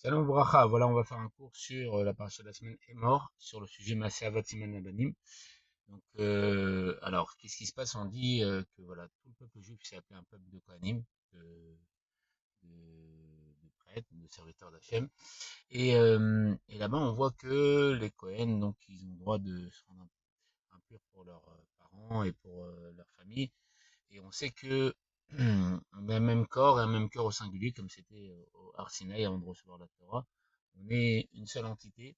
Shalom Bracha, voilà, on va faire un cours sur la paracha de la semaine est mort, sur le sujet Maaseh Avat Siman Labanim. Donc, alors, qu'est-ce qui se passe? On dit que voilà, tout le peuple juif s'est appelé un peuple de Kohanim, de, de prêtres, de serviteurs d'Hachem. Et là-bas, on voit que les Kohen, donc, ils ont le droit de se rendre impurs pour leurs parents et pour leur famille. Et on sait que on a un même corps et un même cœur au singulier, comme c'était au Har Sinaï avant de recevoir la Torah. On est une seule entité,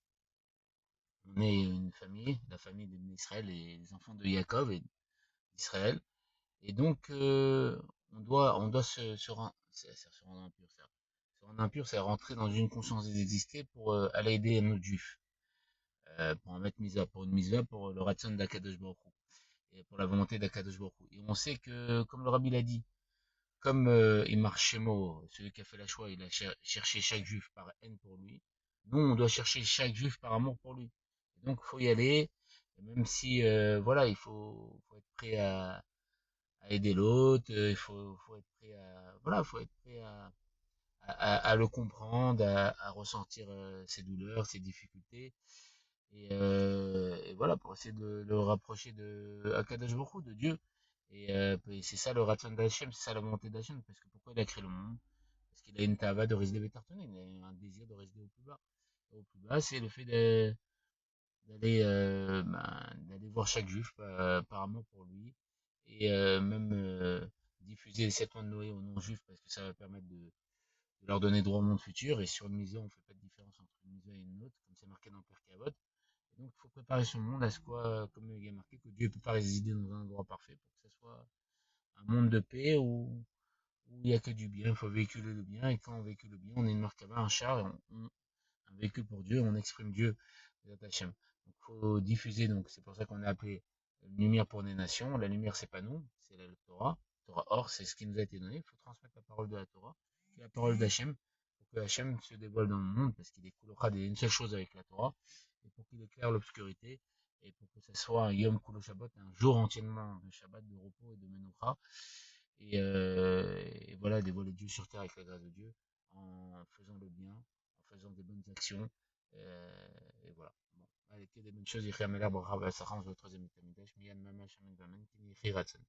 on est une famille, la famille d'Israël et les enfants de Yaakov et d'Israël. Et donc, on doit se rendre impur. Se rendre impur, c'est rentrer dans une conscience d'exister pour aller aider un autre juif, pour en mettre misa, pour une misa, pour le ratson d'Akadosh Baruch Hu, et pour la volonté d'Akadosh Baruch Hu. Et on sait que, comme le Rabbi l'a dit, comme Imar Shemo, celui qui a fait la choix, il a cherché chaque juif par haine pour lui, nous, on doit chercher chaque juif par amour pour lui. Et donc, il faut y aller, et même si, voilà, il faut être prêt à aider l'autre, il faut être prêt voilà, faut être prêt à le comprendre, à ressentir ses douleurs, ses difficultés, et voilà, pour essayer de le rapprocher de Akadosh Baruch Hu, de Dieu. Et c'est ça le Ratzon d'Hachem, c'est ça la volonté d'Hachem, parce que pourquoi il a créé le monde? Parce qu'il a une tava de résider Betartoné, il a un désir de résider au plus bas. Et au plus bas, c'est le fait d'aller voir chaque juif par amour pour lui, et même diffuser les 7 mois de Noé aux non-juifs, parce que ça va permettre de leur donner droit au monde futur. Et sur une mitzvah, on ne fait pas de différence entre une mitzvah et une autre, comme c'est marqué dans Pirkei Avot. Et donc, il faut préparer son monde à ce quoi, comme il y a marqué, que Dieu peut pas résider dans un endroit parfait pour que ce soit un monde de paix où il n'y a que du bien. Il faut véhiculer le bien. Et quand on véhicule le bien, on est une marque un char, et un véhicule pour Dieu, on exprime Dieu. Donc, il faut diffuser. Donc, c'est pour ça qu'on a appelé lumière pour les nations. La lumière, c'est pas nous, c'est la Torah. Torah or, c'est ce qui nous a été donné. Il faut transmettre la parole de la Torah, qui est la parole d'Hachem, pour que Hachem se dévoile dans le monde, parce qu'il est Kulochad et une seule chose avec la Torah, et pour qu'il éclaire l'obscurité, et pour que ce soit un Yom Kulo Shabbat, un jour entièrement de Shabbat, de repos et de Menucha, et voilà, dévoiler Dieu sur terre avec la grâce de Dieu, en faisant le bien, en faisant des bonnes actions, et voilà. Bon, allez, que des bonnes choses, Yichia Meler, Bracha, Vasacham, le troisième Mitzvah, Miyan Mama, Shaman, Vaman, Kini, Yichir, Hatsan.